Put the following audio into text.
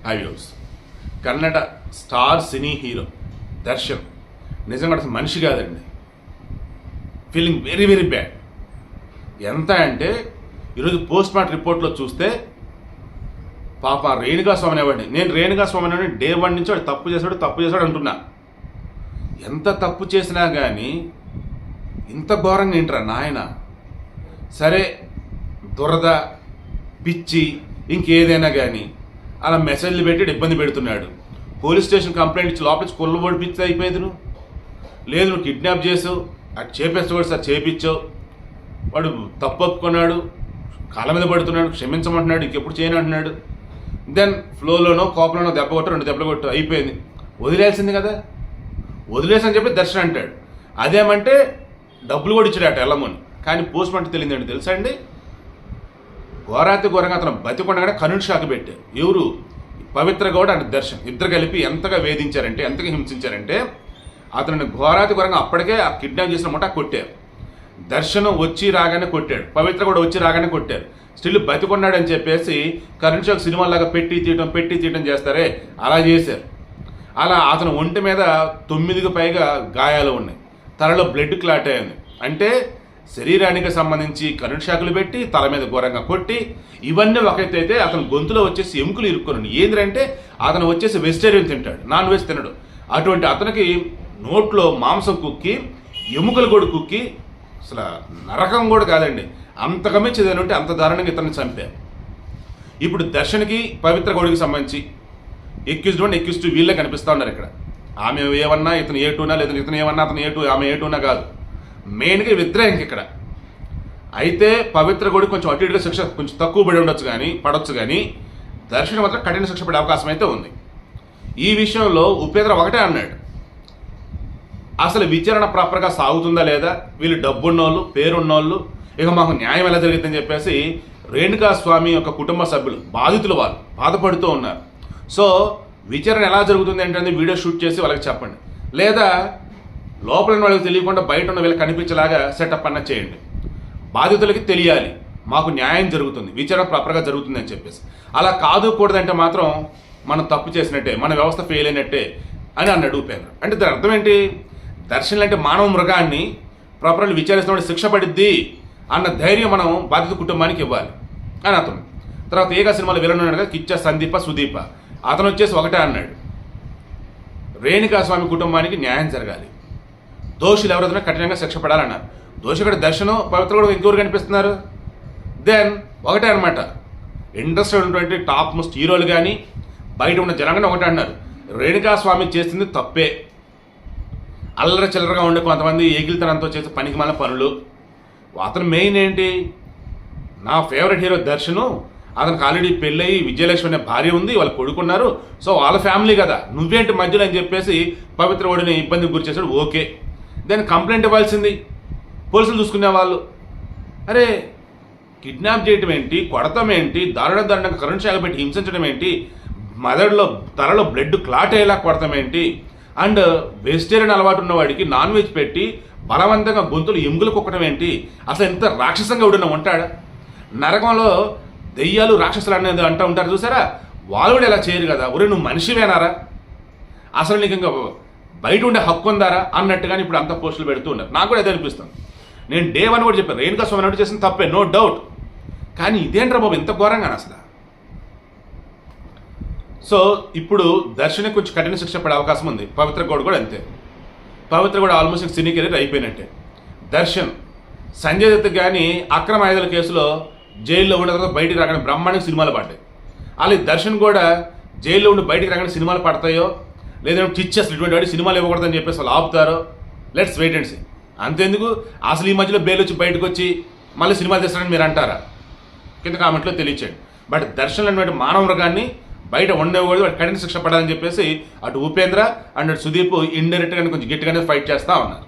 హ్యావ్యూస్ Kannada star cine hero Darshan నిజంగా అసలు మనిషి కాదండి. Feeling very very bad. ఎంత అంటే ఈరోజు పోస్ట్ మార్టం రిపోర్ట్లో చూస్తే పాప రేణుకా స్వామి అనేవాడిని, నేను రేణుకా స్వామి అనేవాడిని డే 1 నుంచి వాడు తప్పు చేశాడు అంటున్నా. ఎంత తప్పు చేసినా కానీ ఇంత ఘోరంగా ఏంట్రా నాయన. సరే దురద పిచ్చి ఇంకేదైనా కానీ అలా మెసేజ్లు పెట్టి ఇబ్బంది పెడుతున్నాడు. పోలీస్ స్టేషన్ కంప్లైంట్ ఇచ్చి లోపలికి కొల్లబడి పిచ్చి అయిపోయేది. లేదు నువ్వు కిడ్నాప్ చేసావు, అది చేపేస్తావు సార్ చేపించావు, వాడు తప్పు ఒప్పుకున్నాడు, కాళ్ళ మీద పడుతున్నాడు, క్షమించమంటున్నాడు, ఇంకెప్పుడు చేయను అంటున్నాడు. దెన్ ఫ్లోలోనో కోపంలోనో దెబ్బ కొట్టు 2 దెబ్బలు కొట్టు అయిపోయింది, వదిలేయాల్సింది కదా. వదిలేసని చెప్పి దర్శనం అంటాడు. అదేమంటే డబ్బులు కూడా ఇచ్చాడట వెళ్ళమని. కానీ పోస్ట్ మార్టం తెలియదండి తెలుసా అండి. ఘోరాతి ఘోరంగా అతను బతికొండగానే కనుడు షాక్ పెట్టారు. ఎవరు? పవిత్ర గౌడ్ అండ్ దర్శన్ ఇద్దరు కలిపి ఎంతగా వేధించారంటే, ఎంతగా హింసించారంటే అతను ఘోరాతి ఘోరంగా అప్పటికే ఆ కిడ్నాప్ చేసిన ముఠా కొట్టారు. దర్శనం వచ్చి రాగానే కొట్టాడు, పవిత్ర కూడా వచ్చి రాగానే కొట్టారు. స్టిల్ బతికొన్నాడని చెప్పేసి కరెంట్ షాక్ సినిమాలాగా పెట్టి తీయటం చేస్తారే అలా చేశారు. అలా అతను ఒంటి మీద 9కి పైగా గాయాలు ఉన్నాయి, తలలో బ్లడ్ క్లాట్ అయింది. అంటే శరీరానికి సంబంధించి కరెంట్ షాకులు పెట్టి తల మీద ఘోరంగా కొట్టి ఇవన్నీ ఒకటైతే అతను గొంతులో వచ్చేసి ఎముకలు ఇరుక్కున్నాడు. ఏంటంటే అతను వచ్చేసి వెజిటేరియన్ తింటాడు, నాన్ వెజ్ తినడు. అటువంటి అతనికి నోట్లో మాంసం కుక్కి ఎముకలు కూడా కుక్కి అసలు నరకం కూడా కాదండి, అంతకమించి ఏదైనా ఉంటే అంత దారుణంగా ఇతన్ని చంపారు. ఇప్పుడు దర్శన్కి పవిత్ర గౌడికి సంబంధించి ఎక్యూజ్డ్ 1 ఎక్యూజ్డ్ 2 వీళ్ళే కనిపిస్తూ ఉన్నారు ఇక్కడ. ఆమె ఏమన్నా ఇతను A2నా, లేదా ఇతను ఏమన్నా అతను A2 ఆమె A2నా కాదు, మెయిన్గా ఇద్దరే ఇంక ఇక్కడ. అయితే పవిత్ర గౌడికి కొంచెం అటు ఇటుగా శిక్ష కొంచెం తక్కువ పడవచ్చు కానీ దర్శన్ మాత్రం కఠిన శిక్ష పడే అవకాశం అయితే ఉంది. ఈ విషయంలో ఉపేంద్ర ఒకటే అన్నాడు, అసలు విచారణ ప్రాపర్గా సాగుతుందా లేదా, వీళ్ళు డబ్బున్నోళ్ళు పేరున్నోళ్ళు, ఇక మాకు న్యాయం ఎలా జరిగిందని చెప్పేసి రేణుకా స్వామి యొక్క కుటుంబ సభ్యులు బాధితులు వాళ్ళు బాధపడుతూ ఉన్నారు. సో విచారణ ఎలా జరుగుతుంది ఏంటంటే వీడియో షూట్ చేసి వాళ్ళకి చెప్పండి, లేదా లోపల వాళ్ళకి తెలియకుండా బయట ఉన్న వీళ్ళకి కనిపించేలాగా సెటప్ అన్న చేయండి. బాధితులకి తెలియాలి మాకు న్యాయం జరుగుతుంది, విచారణ ప్రాపర్గా జరుగుతుంది అని చెప్పేసి. అలా కాదుకూడదంటే మాత్రం మనం తప్పు చేసినట్టే, మన వ్యవస్థ ఫెయిల్ అయినట్టే అని అన్నాడు ఉపేంద్ర. అంటే దాని అర్థం ఏంటి? దర్శనం అంటే మానవ మృగాన్ని ప్రాపర్గా విచారిస్తున్న శిక్ష పడిద్ది అన్న ధైర్యం మనం బాధిత కుటుంబానికి ఇవ్వాలి అని అతను. తర్వాత ఏక సినిమాలో విలన్ ఉన్నాడు కదా కిచ్చ సందీప సుదీప, అతను వచ్చేసి ఒకటే అన్నాడు, రేణుకా స్వామి కుటుంబానికి న్యాయం జరగాలి, దోషులు ఎవరైనా కఠినంగా శిక్ష పడాలన్నారు. దోషి కూడా దర్శనం పవిత్ర కూడా ఇంకెవరు కనిపిస్తున్నారు. దెన్ ఒకటే అనమాట, ఇండస్ట్రీ ఉన్నటువంటి టాప్ మోస్ట్ హీరోలు కానీ బయట ఉన్న జనాన్ని ఒకటే అన్నారు, రేణుకా స్వామి చేసింది తప్పే, అల్లర చిల్లరగా ఉండే కొంతమంది ఏగిలితనంతో చేసే పనికి మాలిన పనులు. అతను మెయిన్ ఏంటి, నా ఫేవరెట్ హీరో దర్శను, అతనికి ఆల్రెడీ పెళ్ళయి విజయలక్ష్మి అనే భార్య ఉంది, వాళ్ళు కొడుకున్నారు, సో వాళ్ళ ఫ్యామిలీ కదా, నువ్వేంటి మధ్యలో అని చెప్పేసి పవిత్ర ఓడిని ఇబ్బందికి గురి చేశాడు. ఓకే, దాన్ని కంప్లైంట్ ఇవ్వాల్సింది పోలీసులు చూసుకునే వాళ్ళు. అరే కిడ్నాప్ చేయటం ఏంటి, కొడతం ఏంటి, దారుణంగా కరెంట్ షాక్ పెట్టి హింసించడం ఏంటి, తలలో బ్లడ్ క్లాట్ అయ్యేలా కొడతాం ఏంటి, అండ్ వెజిటేరియన్ అలవాటు ఉన్నవాడికి నాన్ వెజ్ పెట్టి బలవంతంగా గొంతులు ఎముకలు కుక్కడం ఏంటి, అసలు ఎంత రాక్షసంగా ఎవడన్నా ఉంటాడా? నరకంలో దెయ్యాలు రాక్షసులు అనేది అంటూ ఉంటారు చూసారా, వాళ్ళు కూడా ఇలా చేయరు కదా. ఒరే నువ్వు మనిషివేనారా, అసలు నీకు ఇంకా బయట ఉండే హక్కు ఉందారా అన్నట్టుగాని ఇప్పుడు అంత పోస్టులు పెడుతూ ఉన్నారు. నాకు కూడా అదే అనిపిస్తుంది. నేను డే 1 కూడా చెప్పాను, రేణుకా స్వామి అన్నట్టు చేసిన తప్పే, నో డౌట్. కానీ ఇదేంట్రా బాబు ఇంత ఘోరంగా అసలు. సో ఇప్పుడు దర్శనికి కొంచెం కఠిన శిక్ష పడే అవకాశం ఉంది, పవిత్ర గౌడ్ కూడా అంతే. పవిత్ర కూడా ఆల్మోస్ట్ సినీ కెరీర్ అయిపోయినట్టే. దర్శన్ సంజయ్ దత్ కానీ అక్రమ ఆయుధాల కేసులో జైల్లో ఉన్న తర్వాత బయటికి రాగానే బ్రహ్మాండంగా సినిమాలు పడ్డాయి. అలాగే దర్శన్ కూడా జైల్లో ఉండి బయటికి రాగానే సినిమాలు పడతాయో లేదంటే టీచర్స్ ఇటువంటి వాడి సినిమాలు ఇవ్వకూడదని చెప్పేసి వాళ్ళు ఆపుతారో, లెట్స్ వెయిట్ అండ్ సీ. అంతెందుకు అసలు ఈ మధ్యలో బెయిల్ వచ్చి బయటకు వచ్చి మళ్ళీ సినిమాలు తీస్తారని మీరు అంటారా? కింద కామెంట్లో తెలియచేయండి. బట్ దర్శన్ అనేటువంటి మానవ మృగాన్ని బయట ఉండేవాడు వాడు కఠిన శిక్ష పడాలని చెప్పేసి అటు ఉపేంద్ర అండ్ అటు సుదీప్ ఇండైరెక్ట్గా కొంచెం గట్టిగానే ఫైట్ చేస్తూ ఉన్నారు.